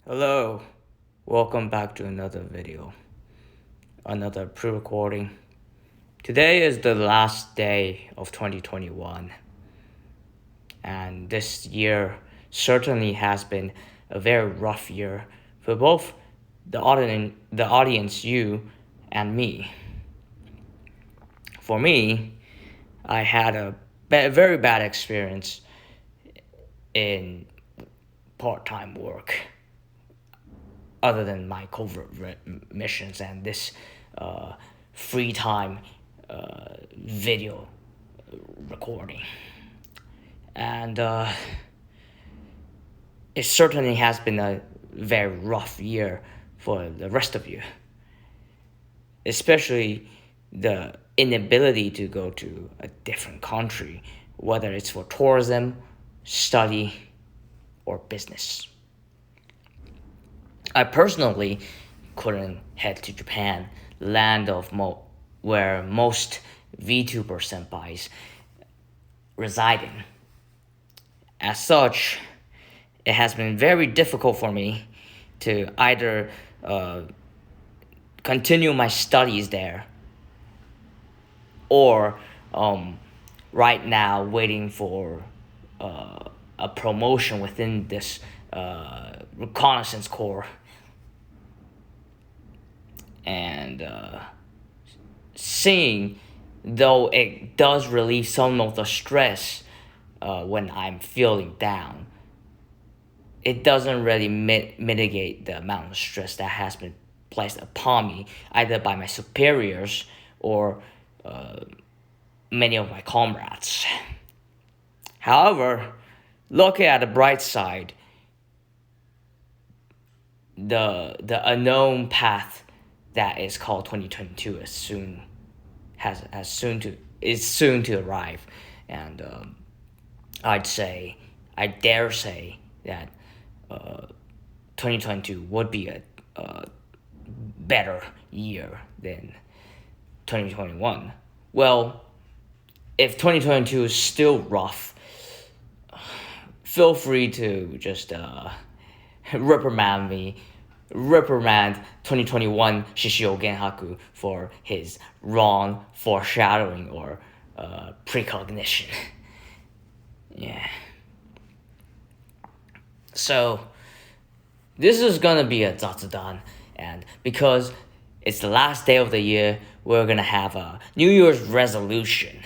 Hello, welcome back to another video, another pre-recording. Today is the last day of 2021, and this year certainly has been a very rough year for both the audience, you, and me. For me, I had a very bad experience in part-time work other than my covert missions and this free time video recording. And it certainly has been a very rough year for the rest of you, especially the inability to go to a different country, whether it's for tourism, study, or business. I personally couldn't head to Japan, land of where most VTuber senpais reside in. As such, it has been very difficult for me to either continue my studies there or right now waiting for a promotion within this reconnaissance corps. And singing, though it does relieve some of the stress when I'm feeling down, it doesn't really mitigate the amount of stress that has been placed upon me either by my superiors or many of my comrades. However, looking at the bright side, the unknown path that is called 2022 is soon to arrive, and I dare say that 2022 would be a better year than 2021. Well, if 2022 is still rough, feel free to just reprimand 2021 Shishio Genhaku for his wrong foreshadowing or precognition. Yeah. So, this is gonna be a Zatsudan, and because it's the last day of the year, we're gonna have a New Year's resolution.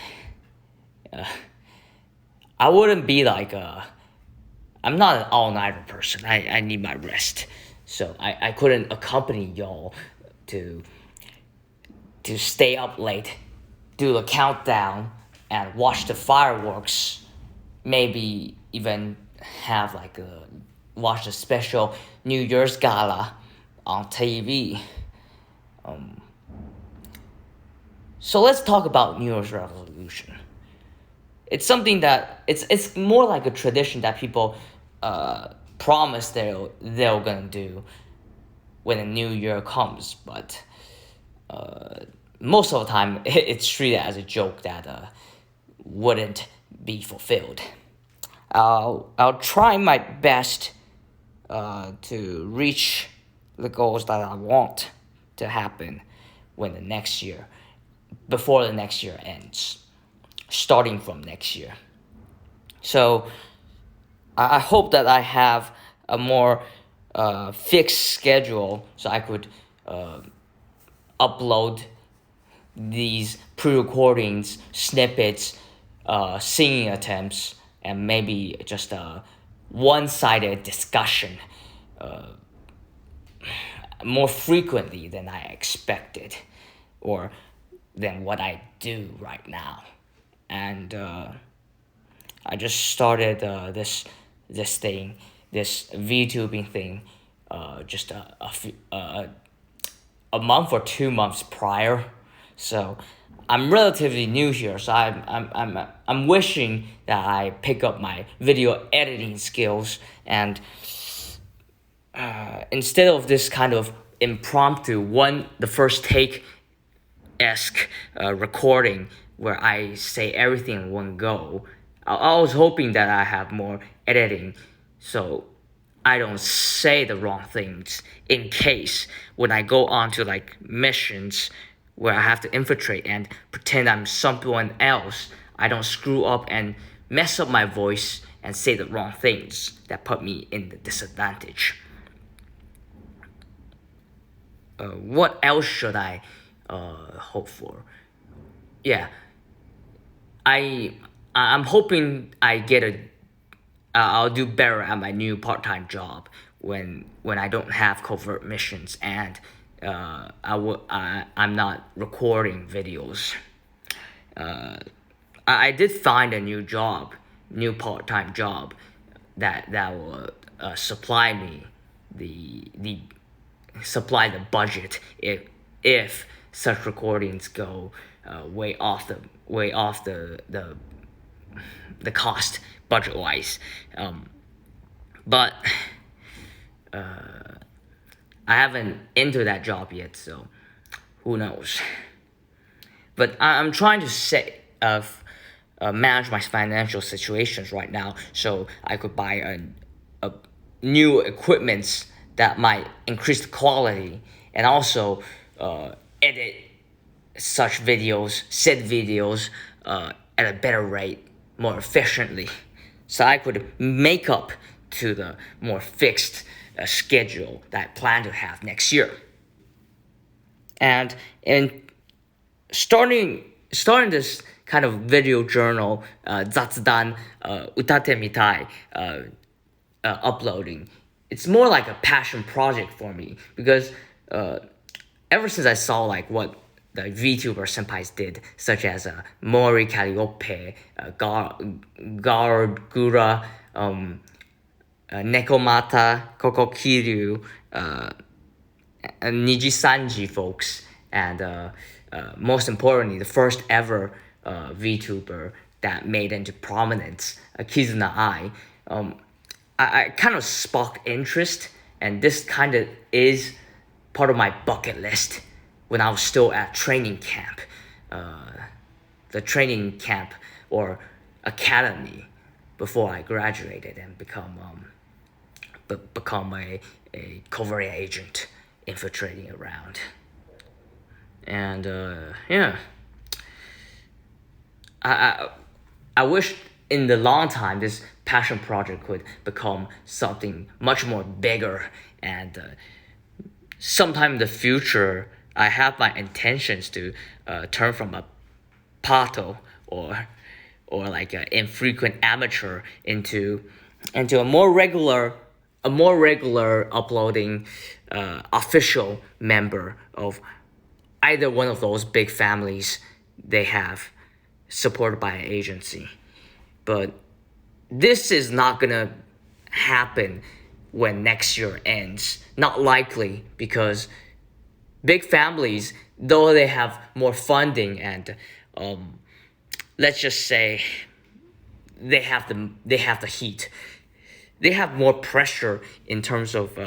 I wouldn't be like I'm not an all-nighter person. I need my rest. So I couldn't accompany y'all to stay up late, do the countdown, and watch the fireworks. Maybe even have watch a special New Year's gala on TV. So let's talk about New Year's resolution. It's something that it's more like a tradition that people promise they're gonna do when the new year comes, but most of the time it's treated as a joke that wouldn't be fulfilled. I'll try my best to reach the goals that I want to happen before the next year ends, starting from next year. So I hope that I have a more fixed schedule so I could upload these pre-recordings, snippets, singing attempts, and maybe just a one-sided discussion more frequently than I expected or than what I do right now. And I just started this VTubing thing just a month or 2 months prior. So I'm relatively new here, so I'm wishing that I pick up my video editing skills, and instead of this kind of impromptu the first take esque recording where I say everything in one go, I was hoping that I have more editing, so I don't say the wrong things in case when I go on to like missions where I have to infiltrate and pretend I'm someone else, I don't screw up and mess up my voice and say the wrong things that put me in the disadvantage. What else should I hope for? Yeah, I'm hoping I get a I'll do better at my new part-time job when I don't have covert missions and I'm not recording videos. I did find a new part-time job that will supply me the supply the budget if such recordings go way off the cost budget wise. But I haven't entered that job yet, so who knows? But I'm trying to manage my financial situations right now, so I could buy a new equipment that might increase the quality and also edit said videos at a better rate, more efficiently, so I could make up to the more fixed schedule that I plan to have next year. And in starting this kind of video journal, 雑談, utate uploading, it's more like a passion project for me because ever since I saw like what the VTuber senpais did, such as Mori Calliope, Gura, Nekomata, Kokokiryu, Nijisanji folks, and most importantly, the first ever VTuber that made into prominence, Kizuna Ai. I kind of sparked interest, and this kind of is part of my bucket list when I was still at training camp, the training camp or academy before I graduated and become a covert agent infiltrating around. And yeah, I wish in the long time this passion project could become something much more bigger, and sometime in the future I have my intentions to turn from a pato or like an infrequent amateur into a more regular uploading official member of either one of those big families they have supported by an agency. But this is not gonna happen when next year ends. Not likely, because big families, though they have more funding and let's just say they have the heat. They have more pressure in terms of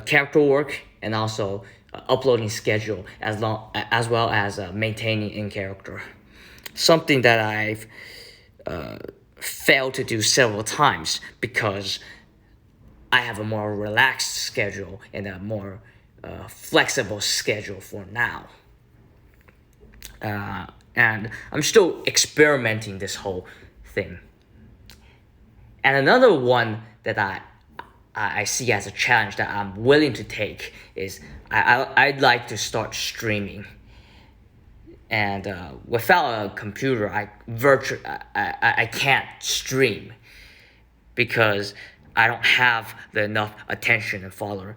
character work and also uploading schedule as well as maintaining in character. Something that I've failed to do several times because I have a more relaxed schedule and a more flexible schedule for now. And I'm still experimenting this whole thing. And another one that I see as a challenge that I'm willing to take is I'd like to start streaming. And without a computer, I can't stream because I don't have enough attention and follower.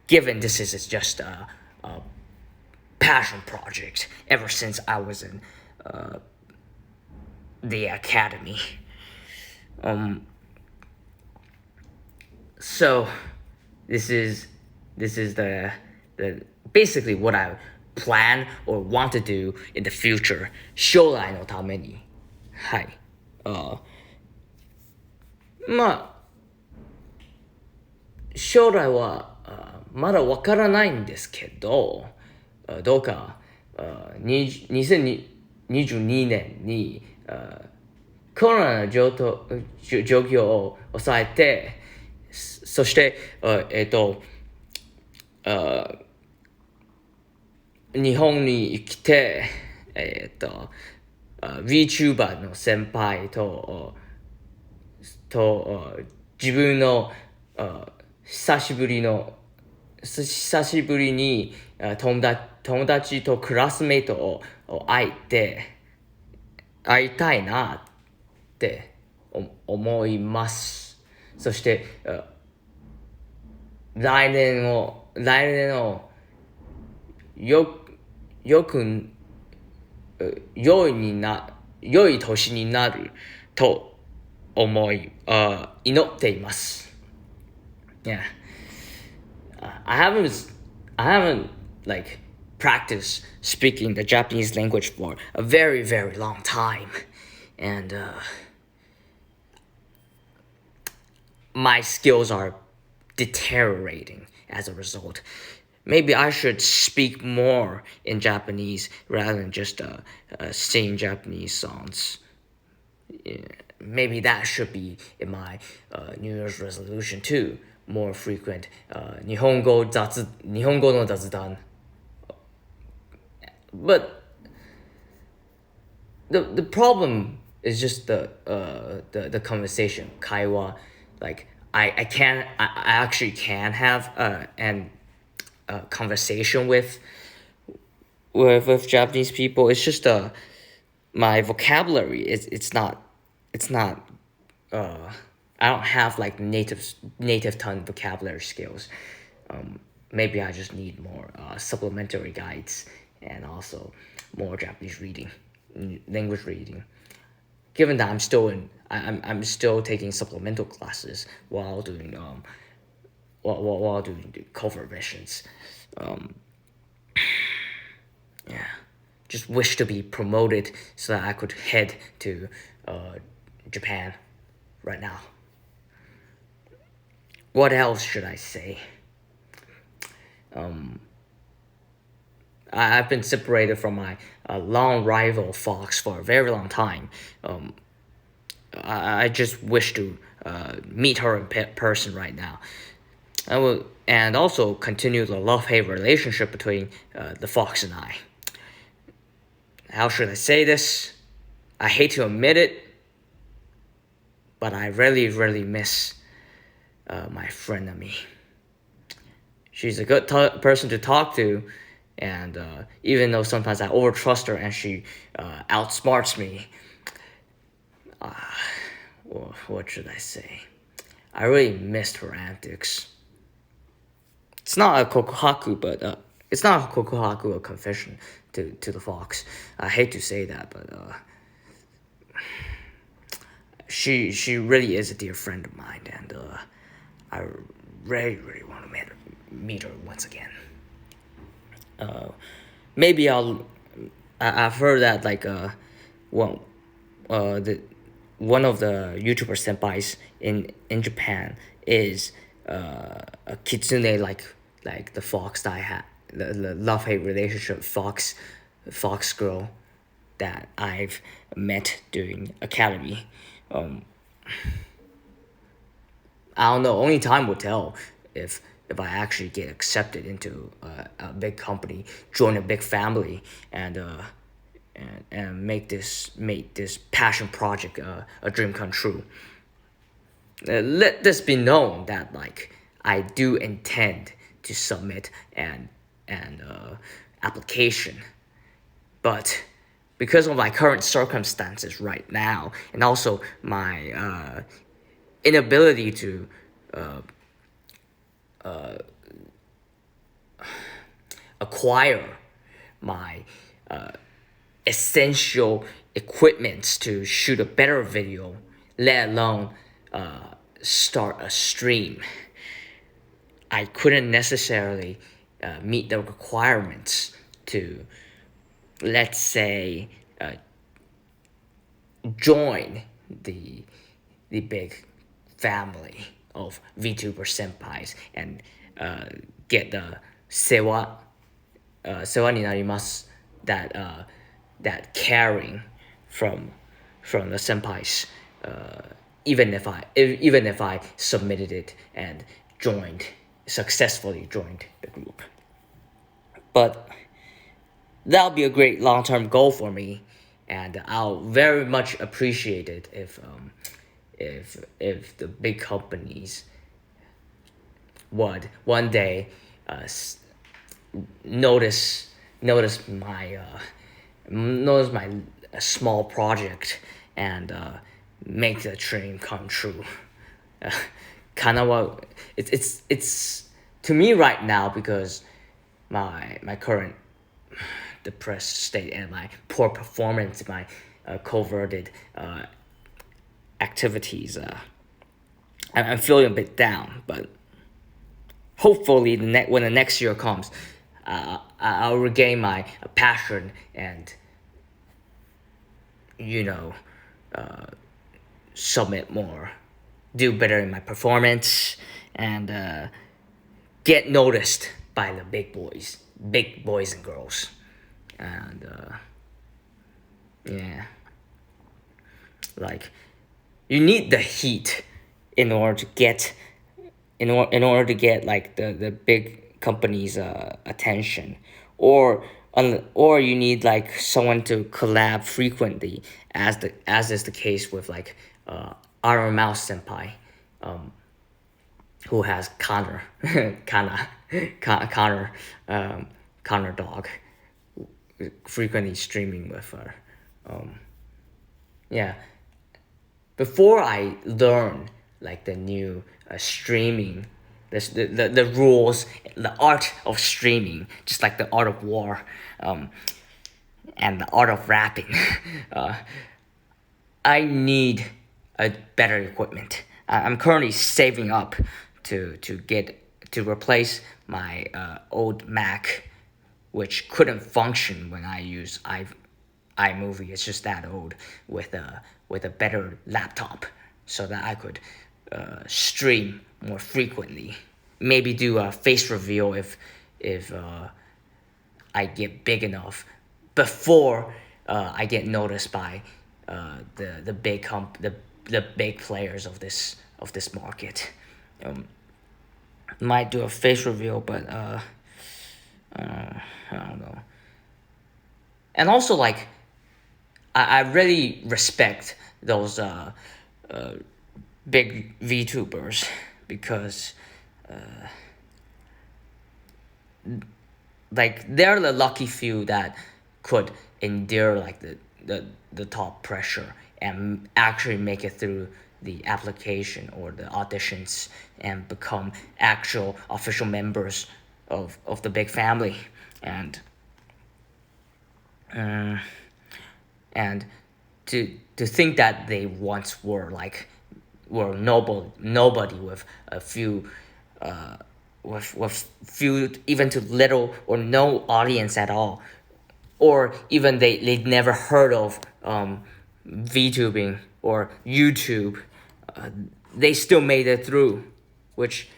Given this is just a passion project ever since I was in the academy. So this is the basically what I plan or want to do in the future. 将来のために。はい。まあ将来はまだわからないんですけど、どうか2022年にコロナの状況を抑えて、そして、日本に来て、VTuber の先輩と自分の久しぶりに友達とクラスメイトを会いたいなって思います。そして来年の良い年になると祈っています。Yeah. I haven't like practiced speaking the Japanese language for a very, very long time. And my skills are deteriorating as a result. Maybe I should speak more in Japanese rather than just sing Japanese songs. Yeah, maybe that should be in my New Year's resolution too. More frequent 日本語の雑談. But the problem is just the conversation, 会話. Like I actually can have an conversation with Japanese people. It's just my vocabulary. It's not. I don't have like native tongue vocabulary skills. Maybe I just need more supplementary guides and also more Japanese language reading. Given that I'm still taking supplemental classes while doing the cover missions. Yeah, just wish to be promoted so that I could head to Japan right now. What else should I say? I've been separated from my long rival Fox for a very long time. I just wish to meet her in person right now. And also continue the love-hate relationship between the Fox and I. How should I say this? I hate to admit it, but I really, really miss my friend Ami. She's a good person to talk to, and even though sometimes I overtrust her and she outsmarts me, what should I say? I really missed her antics. It's not a kokohaku, but it's not a kokohaku, a confession to the Fox. I hate to say that, but she really is a dear friend of mine, and I really, really want to meet her once again. Maybe I've heard that like one of the YouTuber senpais in Japan is a kitsune like the Fox that I had, the love-hate relationship Fox girl that I've met during academy. I don't know. Only time will tell if I actually get accepted into a big company, join a big family, and make this passion project a dream come true. Let this be known that like I do intend to submit an application, but because of my current circumstances right now, and also my inability to acquire my essential equipments to shoot a better video, let alone start a stream, I couldn't necessarily meet the requirements to, let's say, join the big family of VTuber senpais and get the sewa ni narimasu, that caring from from the senpais, even if I submitted it and successfully joined the group. But that'll be a great long-term goal for me, and I'll very much appreciate it if the big companies would one day notice my small project and make the dream come true. Uh, kind of what it's to me right now, because my current depressed state and my poor performance, my coverted activities. I'm feeling a bit down, but hopefully when the next year comes, I'll regain my passion and submit more, do better in my performance, and get noticed by the big boys and girls, and yeah, like you need the heat in order to get like the big companies' attention, or you need like someone to collab frequently, as is the case with like Armor Mouse Senpai, who has Connor Dog, frequently streaming with her. Yeah, before I learn like the new streaming, the rules, the art of streaming, just like the art of war, and the art of rapping, I need a better equipment. I'm currently saving up to replace my old Mac, which couldn't function when I use iMovie. It's just that old, with a better laptop, so that I could stream more frequently. Maybe do a face reveal if I get big enough, before I get noticed by the big players of this market. Might do a face reveal, but I don't know. And also, like, I really respect those big VTubers, because like they're the lucky few that could endure like the top pressure and actually make it through the application or the auditions and become actual official members of the big family. And to think that they once were nobody, with a few with few, even to little or no audience at all, or even they'd never heard of VTubing or YouTube, they still made it through, which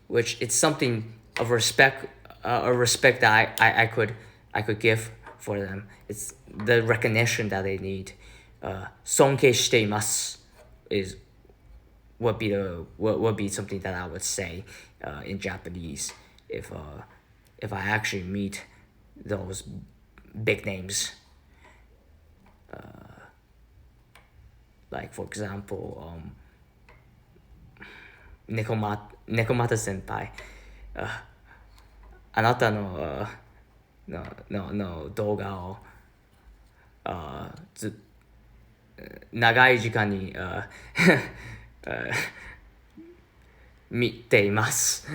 it's something of respect, that I could give for them. It's the recognition that they need. 尊敬しています is would be something that I would say in Japanese if I actually meet those big names. Like, for example, Nekomata Senpai. あなたの動画を長い時間に見ています。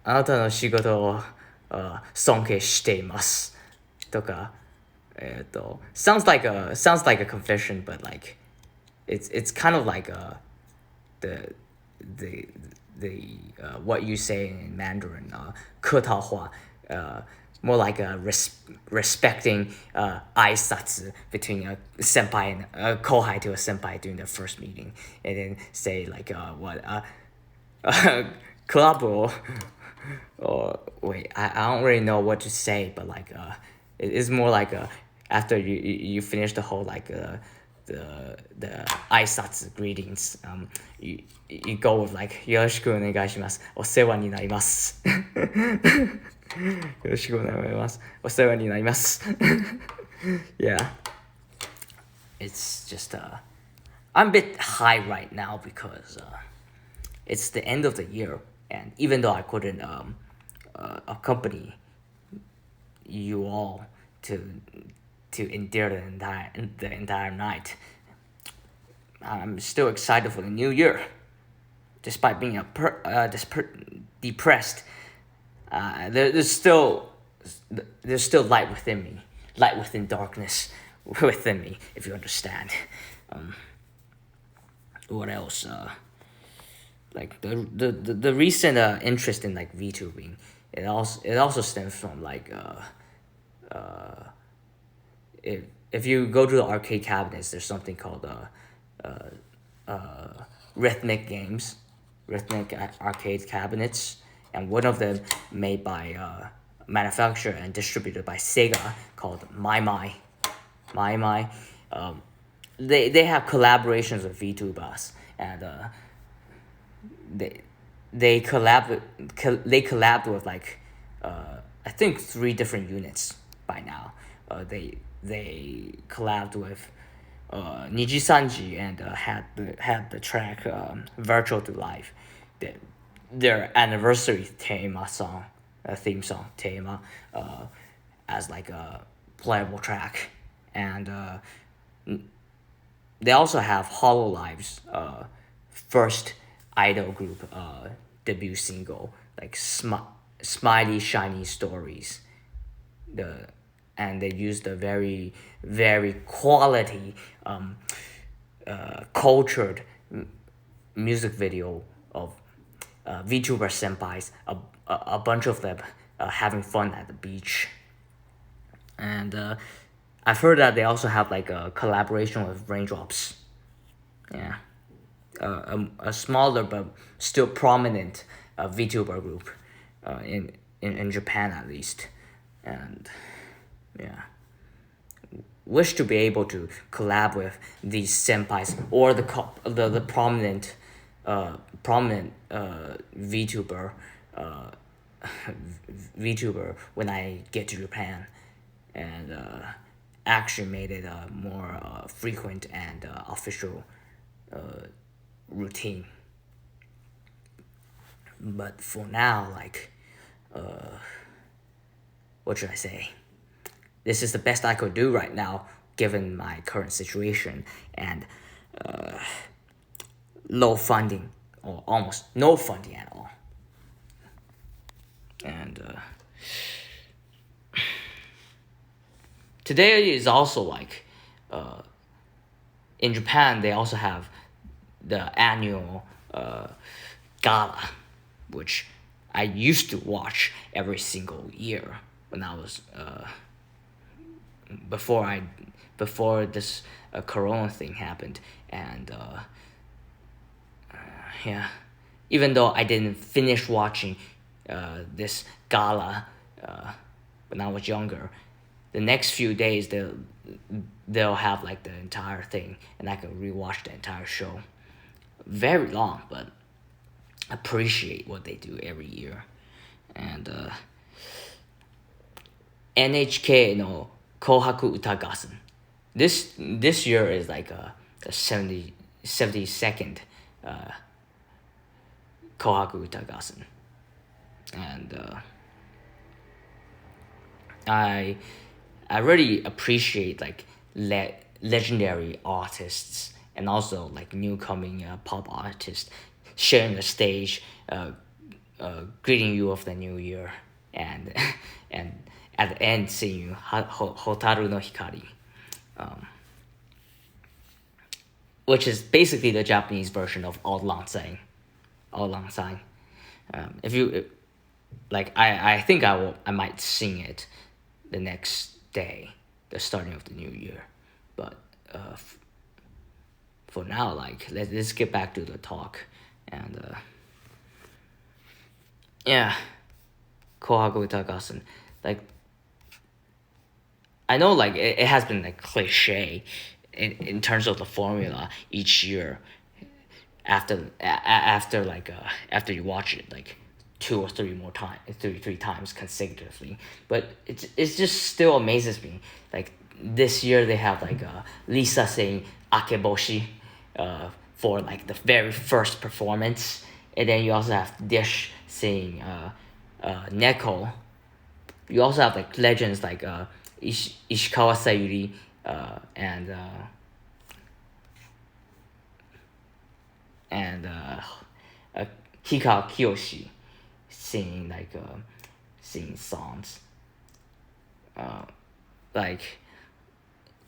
あなたの仕事を尊敬していますとか、sounds like a confession, but like it's kind of like the what you say in Mandarin, 客套话, more like a respecting 挨拶 between a senpai and a kohai to a senpai during the first meeting, and then say like what collabo or wait, I don't really know what to say, but like it's more like after you finish the whole like the aisatsu greetings, you go with like よろしくお願いします。お世話になります。よろしくお願いします。お世話になります。Yeah, it's just I'm a bit high right now because it's the end of the year, and even though I couldn't accompany you all to endure the entire night, I'm still excited for the new year, despite being depressed. There's still light within me, light within darkness within me, if you understand. What else? Like the recent interest in like VTubing, it also stems from like if you go to the arcade cabinets, there's something called rhythmic games, rhythmic arcade cabinets, and one of them made by manufactured and distributed by Sega called My. They have collaborations with VTubers, and they collabed with like I think 3 different units by now. They collabed with Niji Sanji and had the track Virtual to Life, their anniversary theme song as like a playable track, and they also have Hololive's first idol group debut single, like Smiley Shiny Stories. And they used a very very quality cultured music video of VTuber senpais, a bunch of them having fun at the beach. And I've heard that they also have like a collaboration with Raindrops. Yeah, a smaller but still prominent VTuber group in Japan at least, and yeah, wish to be able to collab with these senpais or the prominent VTuber VTuber when I get to Japan, and actually made it a more frequent and official routine. But for now, like, what should I say? This is the best I could do right now, given my current situation and low funding, or almost no funding at all. And today is also like, in Japan they also have the annual gala, which I used to watch every single year when I was before this corona thing happened. And yeah, even though I didn't finish watching this gala when I was younger, the next few days they'll have like the entire thing, and I can rewatch the entire show. Very long, but appreciate what they do every year. And NHK no Kohaku Utagassen. This year is like the 72nd Kohaku Utagassen, and I really appreciate like legendary artists, and also like new coming pop artists sharing the stage, greeting you of the new year, and and at the end seeing Hotaru no Hikari, which is basically the Japanese version of Auld Lang Syne. If you like, I think I might sing it the next day, the starting of the new year, but for now, like, let's get back to the talk. And yeah, Kohaku Utagassen. Like, I know like it has been like cliche in terms of the formula each year after like after you watch it like two or three more times, three times consecutively. But it's just still amazes me. Like this year they have like Lisa saying Akeboshi for like the very first performance, and then you also have Dish saying Neko. You also have like legends like Ishikawa Sayuri and Hikawa Kiyoshi singing like singing songs. Like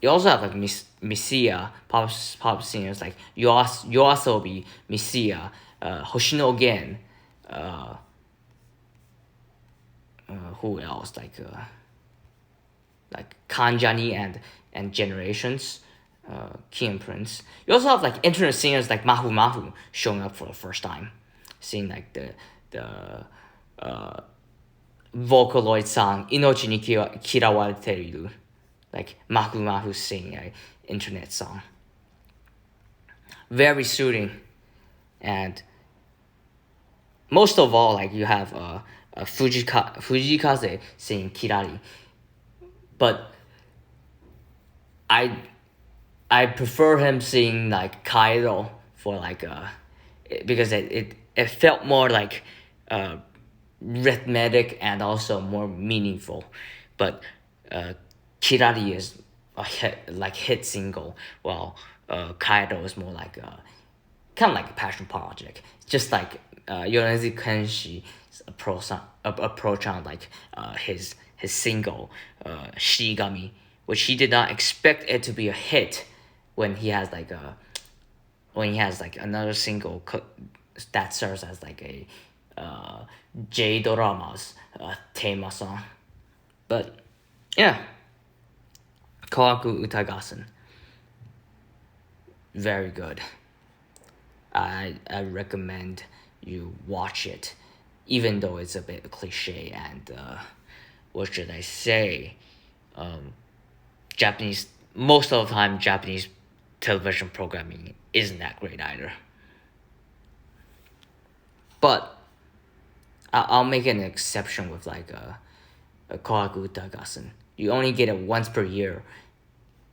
you also have like Misia pop singers like Yoasobi, Misia, Hoshino Gen, who else like Kanjani and Generations, King Prince. You also have like internet singers like Mahu Mahu showing up for the first time, seeing like the Vocaloid song Inochi ni Kirawarete Iru, like Mahu Mahu singing an internet song. Very soothing, and most of all, like you have Fujikaze singing Kirari, but I prefer him singing like Kaido for like because it felt more like rhythmic and also more meaningful, but Kirari is a hit single, while Kaido is more like kind of like a passion project, just like Yonezu Kenshi's approach on like his single Shigami, which he did not expect it to be a hit when he has like another single that serves as like a J Doramas theme song. But yeah, Kohaku Utagassen, very good. I recommend you watch it, even though it's a bit cliche and what should I say? Japanese, most of the time Japanese television programming isn't that great either. But I'll make an exception with like a Kohaku Utagassen. You only get it once per year,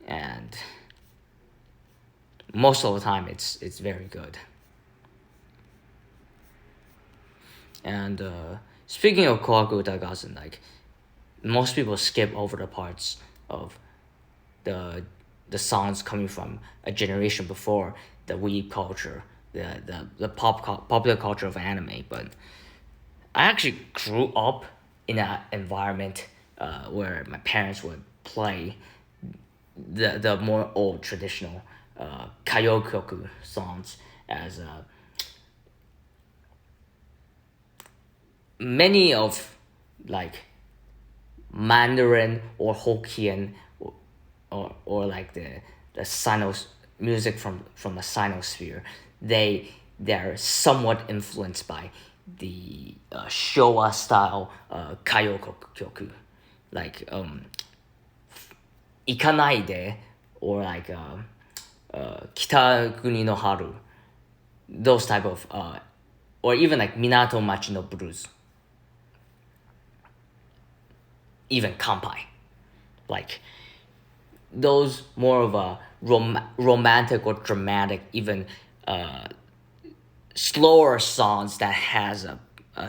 and most of the time it's very good. And speaking of Kohaku Utagassen, like most people skip over the parts of the songs coming from a generation before the weeb culture, the popular culture of anime. But I actually grew up in an environment where my parents would play the more old traditional Kayokyoku songs, as many of like Mandarin or Hokkien or like the Sinos music from the Sinosphere, they're somewhat influenced by the Showa style Kayokyoku, like Ikanaide or like Kitaguni no Haru, those type of or even like Minato Machi no Blues, even Kampai, like those more of a romantic or dramatic, even slower songs that has a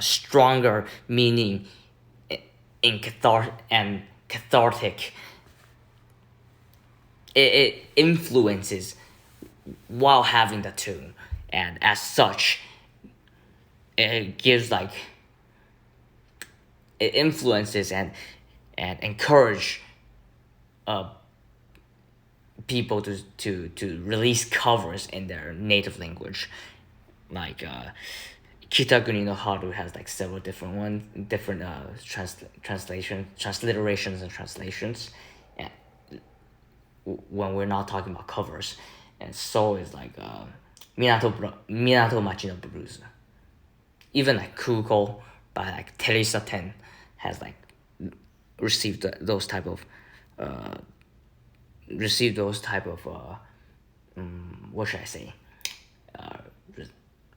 stronger meaning in cathartic. It influences while having the tune, and as such, it gives like it influences and encourage people to release covers in their native language, like Kitaguni no Haru has like several different transliterations and translations, and when we're not talking about covers, and so is like Minato Machi no Blues, even like Kuko by like Teresa Ten, has like received those type of received those type of what should I say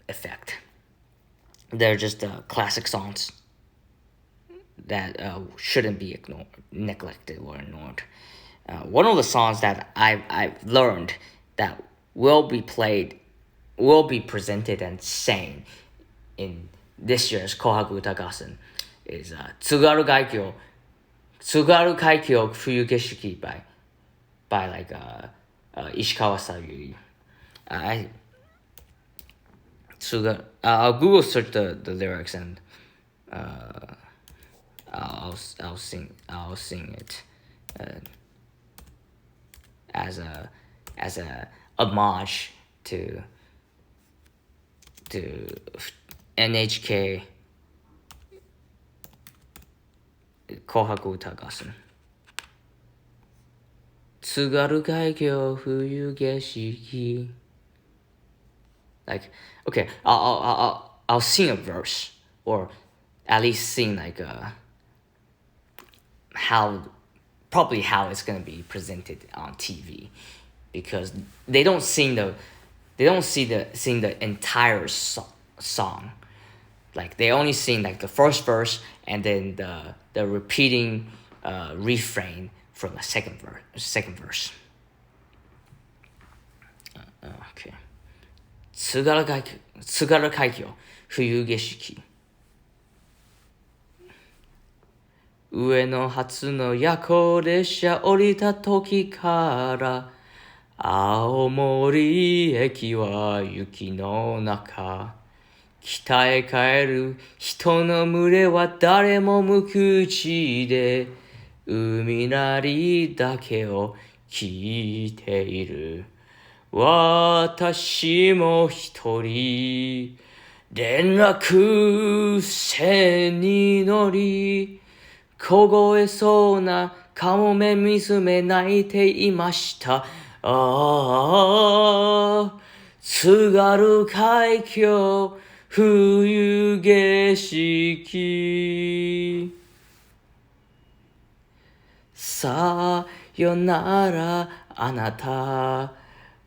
effect. They're just classic songs that shouldn't be neglected or ignored. One of the songs that I've learned that will be presented and sang in this year's Kohaku Utagassen is Tsugaru Kaikyo Fuyu Geshiki by like Ishikawa Sayuri. I'll Google search the lyrics and I'll sing it as a homage to NHK Kohaku Utagassen. Tsugaru Kaikyo Fuyu Geshiki. Like, okay, I'll sing a verse, or at least sing like how it's gonna be presented on TV, because they don't sing the entire song. Like, they only sing like the first verse and then the repeating refrain from the second verse. Okay. 津軽海峡冬景色上野発の夜行列車降りた時から青森駅は雪の中北へ帰る人の群れは誰も無口で海鳴りだけを聞いている私も一人連絡船に乗り凍えそうなカモメ娘泣いていました津軽海峡冬景色さよならあなた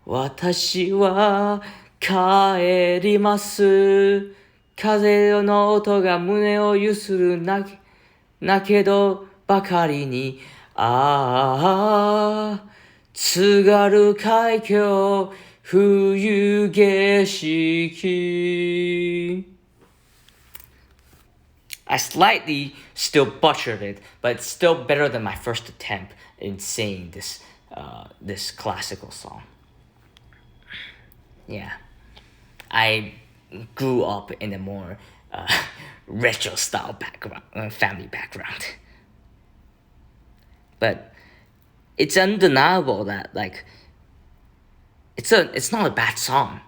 私は帰ります風の音が胸をゆするなけどばかりに津軽海峡冬景色 I slightly still butchered it, but it's still better than my first attempt in singing this classical song. Yeah, I grew up in a more retro style family background. But it's undeniable that like it's not a bad song.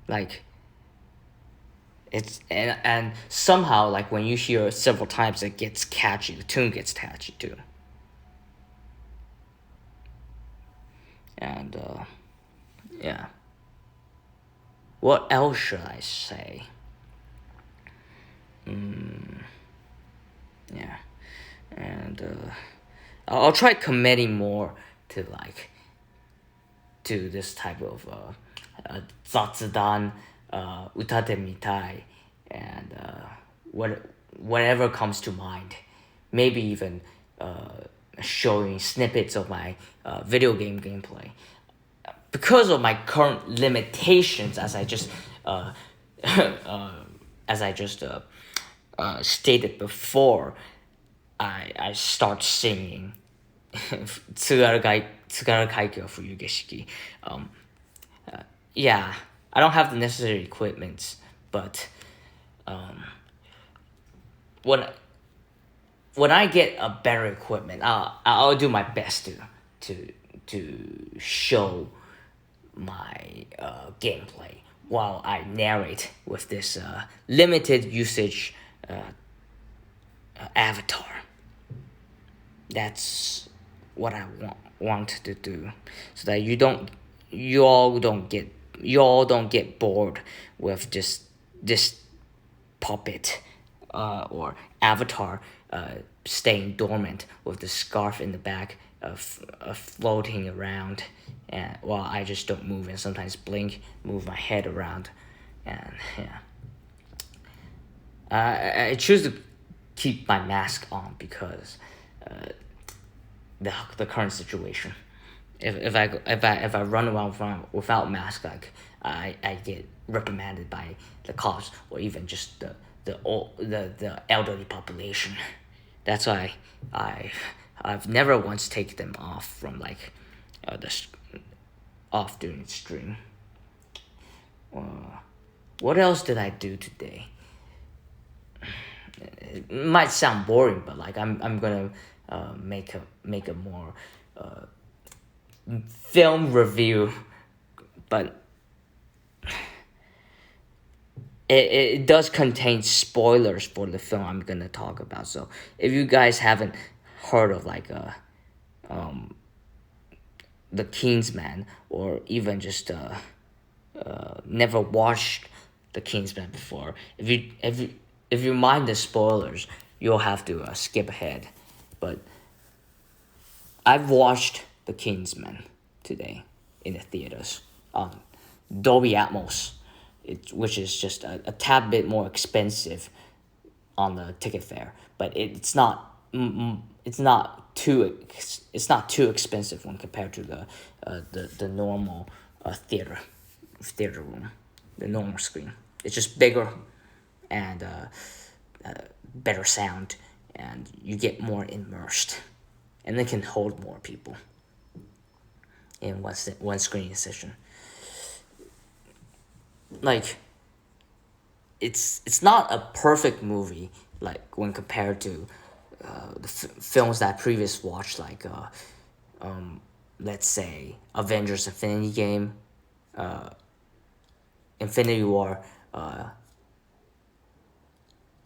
Like it's and somehow like when you hear it several times it gets catchy. The tune gets catchy too. And yeah. What else should I say? Yeah. And I'll try committing more to this type of zatsudan, utate mitai, and whatever comes to mind. Maybe even showing snippets of my video game gameplay. Because of my current limitations, as I just stated before, I start singing Tsugaru Kaikyo Fuyu Geshiki. Yeah, I don't have the necessary equipment, but when I get a better equipment, I'll do my best to show my gameplay while I narrate with this limited usage avatar. That's what I want to do, so that you all don't get bored with just this puppet or avatar staying dormant with the scarf in the back floating around, and while I just don't move and sometimes blink, move my head around, and yeah. I choose to keep my mask on because the current situation. If I run around without mask, like I get reprimanded by the cops or even just the elderly population. That's why I've never once taken them off from like off during the stream. What else did I do today? It might sound boring, but like I'm gonna make a more film review, but it does contain spoilers for the film I'm gonna talk about. So if you guys haven't heard of like the Kingsman, or even just never watched the Kingsman before, if you mind the spoilers, you'll have to skip ahead. But I've watched the Kingsman today in the theaters on Dolby Atmos, which is just a tad bit more expensive on the ticket fare, but it's not too expensive when compared to the normal theater room, the normal screen. It's just bigger and better sound, and you get more immersed, and it can hold more people in one screening session. Like, it's not a perfect movie like when compared to the films that I previously watched, like let's say Avengers Infinity Game, Infinity War,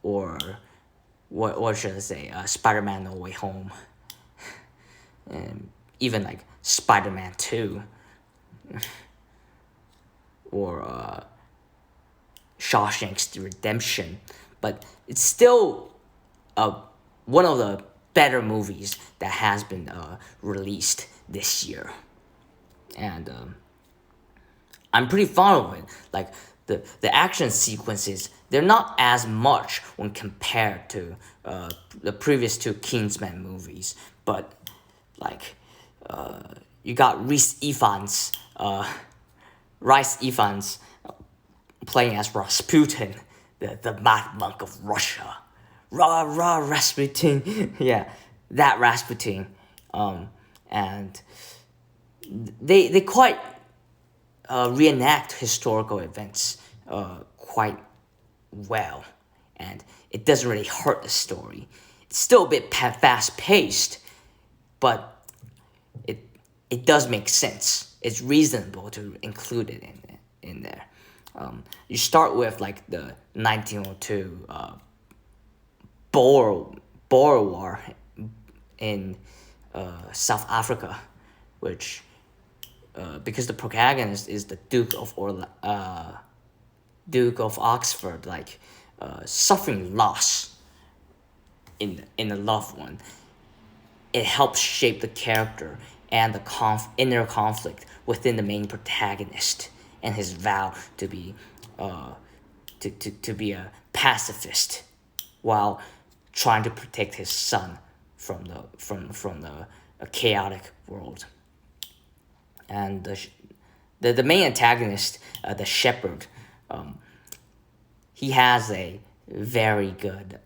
or what should I say, Spider-Man No Way Home, and even like Spider-Man 2, or Shawshank's Redemption, but it's still one of the better movies that has been released this year, and I'm pretty fond of it. Like the action sequences, they're not as much when compared to the previous two Kingsman movies, but like you got Rhys Ifans playing as Rasputin, the mad monk of Russia. Rah rah Rasputin, yeah, that Rasputin, and they quite reenact historical events quite well, and it doesn't really hurt the story. It's still a bit fast paced, but it does make sense. It's reasonable to include it in there. You start with like the 1902 Boer War in South Africa, which because the protagonist is the Duke of Oxford, like suffering loss in a loved one, it helps shape the character and the inner conflict within the main protagonist and his vow to be to be a pacifist while trying to protect his son from the chaotic world. And the main antagonist, the shepherd, he has a very good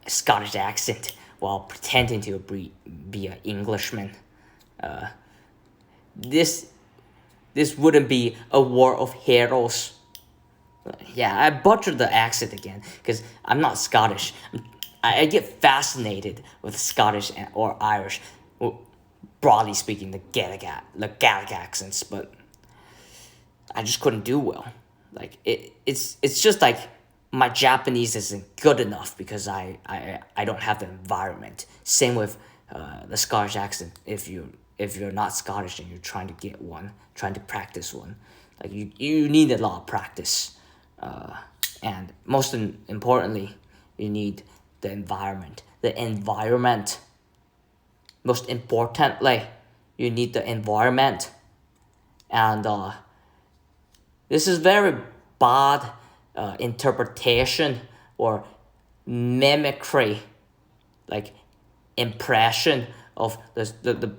Scottish accent while pretending to be an Englishman. This wouldn't be a war of heroes. Yeah, I butchered the accent again because I'm not Scottish. I get fascinated with Scottish or Irish, well, broadly speaking, the Gaelic accents, but I just couldn't do well. Like it's just like my Japanese isn't good enough because I don't have the environment. Same with the Scottish accent. If you're not Scottish and you're trying to get one, trying to practice one, like you need a lot of practice And most importantly, you need the environment. The environment. Most importantly, you need the environment. And this is very bad interpretation or mimicry, like impression of the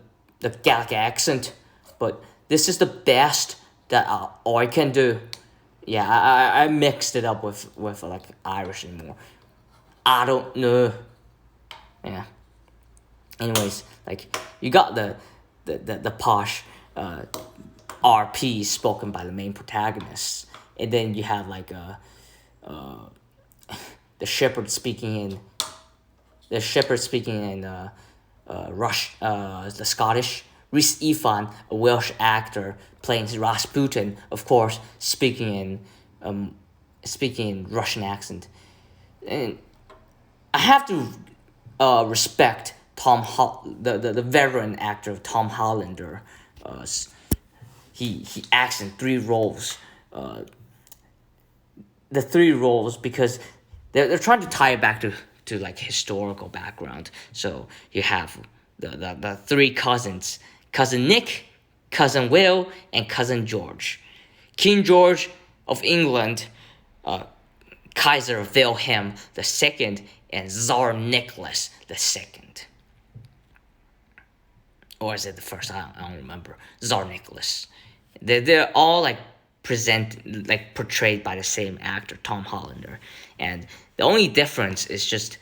Gaelic accent. But this is the best that I can do. Yeah, I mixed it up with like Irish anymore. I don't know. Yeah. Anyways, like you got the posh RP spoken by the main protagonists, and then you have like the shepherd speaking in the Scottish. Rhys Ifan, a Welsh actor playing Rasputin, of course, speaking in Russian accent. And I have to respect the veteran actor Tom Hollander. He acts in three roles. The three roles because they're trying to tie it back to like historical background. So you have the three cousins: cousin Nick, cousin Will, and cousin George. King George of England, Kaiser Wilhelm II, and Tsar Nicholas II. Or is it the first? I don't remember. Tsar Nicholas. They're all like portrayed by the same actor, Tom Hollander, and the only difference is just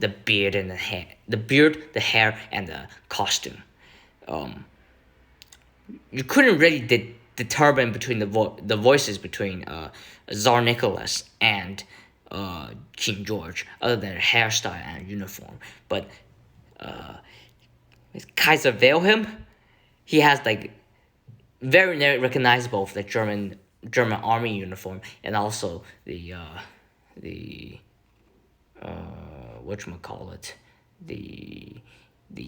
the beard and the hair, the hair, and the costume. You couldn't really determine between the voices between Tsar Nicholas and King George, other than their hairstyle and uniform. But Kaiser Wilhelm, he has like very recognizable the German army uniform, and also the whatchamacallit, the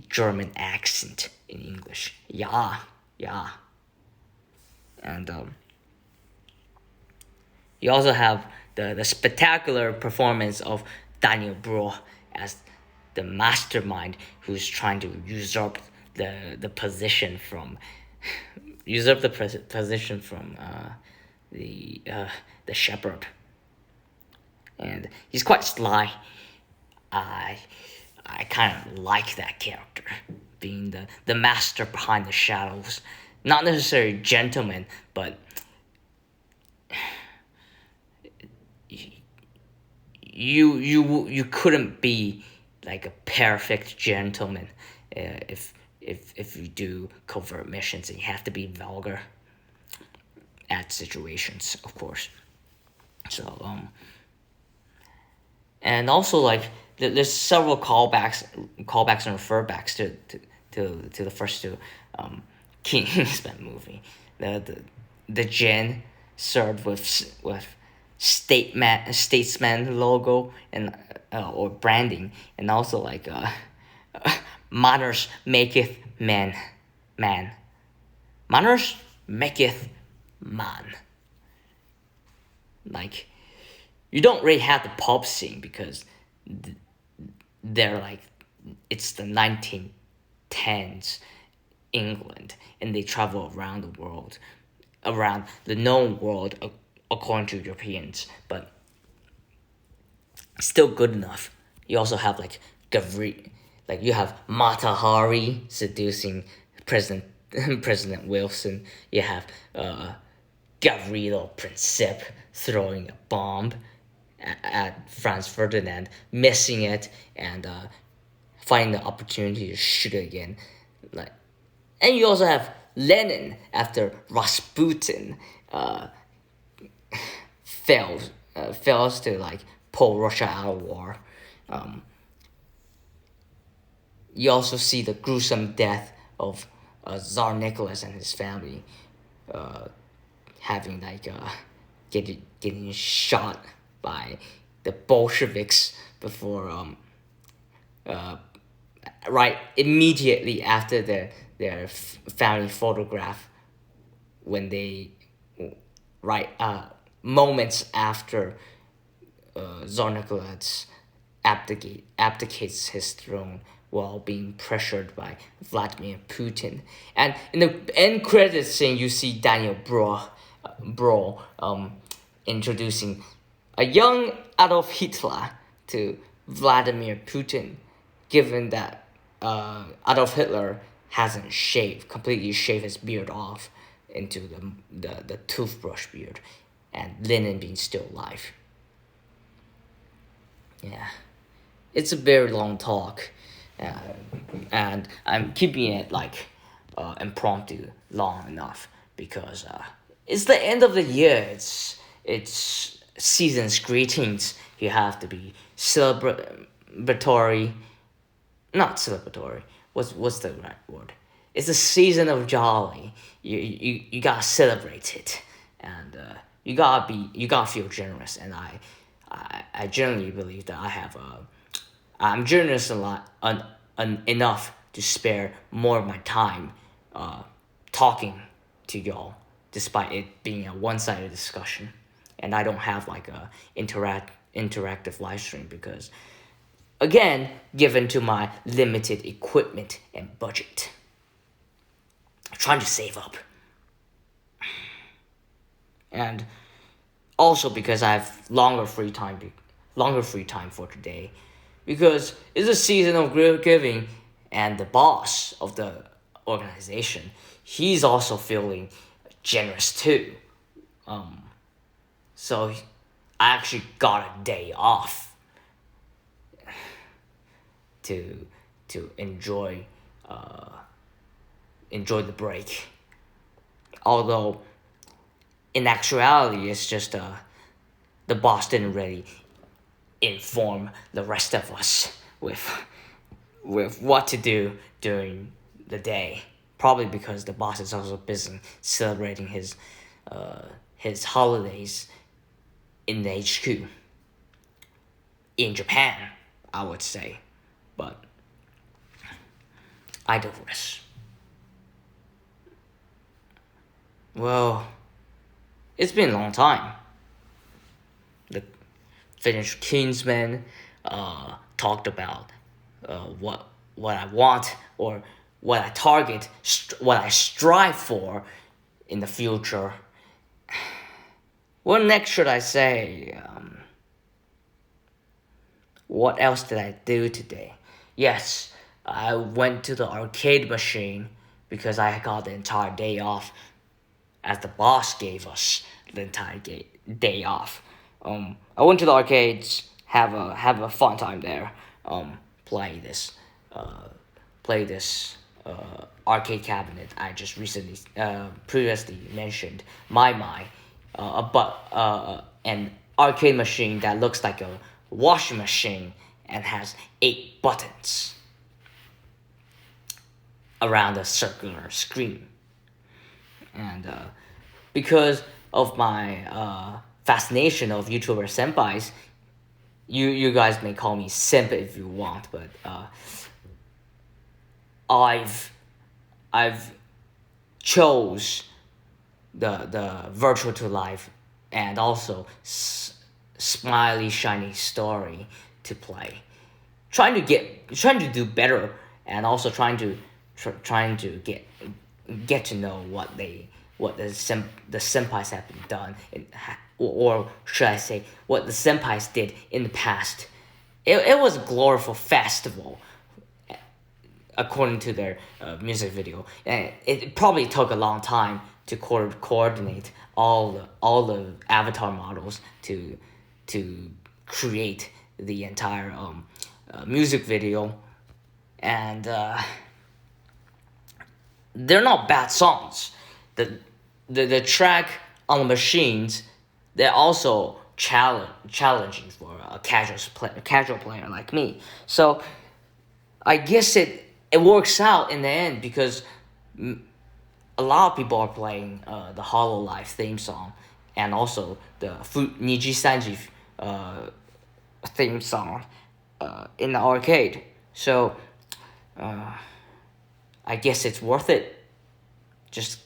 German accent in English. Yeah. And you also have the spectacular performance of Daniel Bruhl as the mastermind who's trying to usurp the position from the shepherd, and he's quite sly. I kind of like that character, being the master behind the shadows. Not necessarily gentleman, but you couldn't be like a perfect gentleman if you do covert missions, and you have to be vulgar at situations, of course. So and also like there's several callbacks and referbacks to the first two Kingsman movie. The gin served with statesman logo and or branding, and also like manners maketh man. Manners maketh man. Like, you don't really have the pub scene because they're like, it's the 1910s England, and they travel around the world, around the known world according to Europeans, but still good enough. You also have like you have Mata Hari seducing President Wilson. You have Gavrilo Princip throwing a bomb at Franz Ferdinand, missing it, and finding the opportunity to shoot it again. Like, and you also have Lenin after Rasputin fails to like pull Russia out of war. You also see the gruesome death of Tsar Nicholas and his family, having like getting shot by the Bolsheviks before right immediately after their family photograph, when they moments after Tsar abdicates his throne while being pressured by Vladimir Putin. And in the end credits scene, you see Daniel Brühl introducing a young Adolf Hitler to Vladimir Putin, given that Adolf Hitler hasn't completely shaved his beard off into the toothbrush beard, and Lenin being still alive. Yeah, it's a very long talk, and I'm keeping it like impromptu long enough because it's the end of the year. It's season's greetings. You have to be celebratory, not celebratory. What's the right word? It's a season of jolly. You gotta celebrate it, and you gotta feel generous. And I generally believe that I'm generous a lot enough to spare more of my time talking to y'all, despite it being a one-sided discussion, and I don't have like a interactive live stream because, again, given to my limited equipment and budget. I'm trying to save up, and also because I have longer free time for today, because it's a season of giving, and the boss of the organization, he's also feeling generous too. So I actually got a day off to enjoy the break. Although in actuality, it's just the boss didn't really inform the rest of us with what to do during the day. Probably because the boss is also busy celebrating his holidays in the HQ in Japan, I would say, but I digress. Well, it's been a long time. The Finnish Kingsman talked about what I want, or what I target, what I strive for in the future. What next should I say? What else did I do today? Yes, I went to the arcade machine because I got the entire day off, as the boss gave us the entire day off. I went to the arcades, have a fun time there. Play this arcade cabinet I just previously mentioned, an arcade machine that looks like a washing machine and has 8 buttons around a circular screen. And because of my fascination of YouTuber senpais, you guys may call me simp if you want, but I've chose the virtual to life and also smiley shiny story to play, trying to do better, and also trying to get to know what the senpais have been done, or should I say what the senpais did in the past. It was a glorious festival, according to their music video, and it probably took a long time to coordinate all the avatar models to create the entire music video, and they're not bad songs. The track on the machines, they're also challenging for a casual player like me. So I guess it works out in the end, because a lot of people are playing the Hololive theme song, and also the Niji Sanji theme song in the arcade. So I guess it's worth it. Just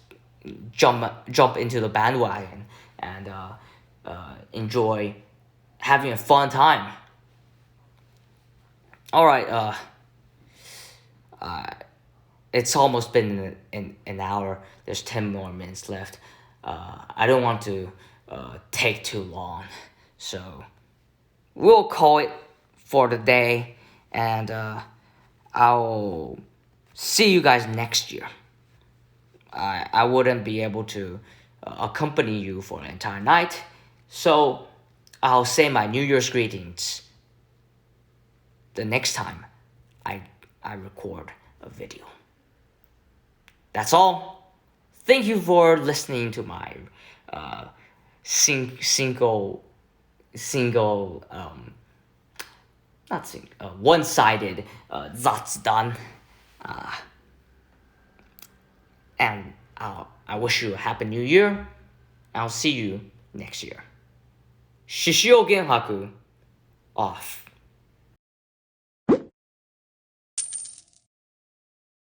jump into the bandwagon and enjoy having a fun time. All right. It's almost been an hour. There's 10 more minutes left. I don't want to take too long, so we'll call it for the day, and I'll see you guys next year. I wouldn't be able to accompany you for an entire night, so I'll say my New Year's greetings the next time I record a video. That's all. Thank you for listening to my single one-sided雑談. And I wish you a happy new year. I'll see you next year. 獅子王玄白 off.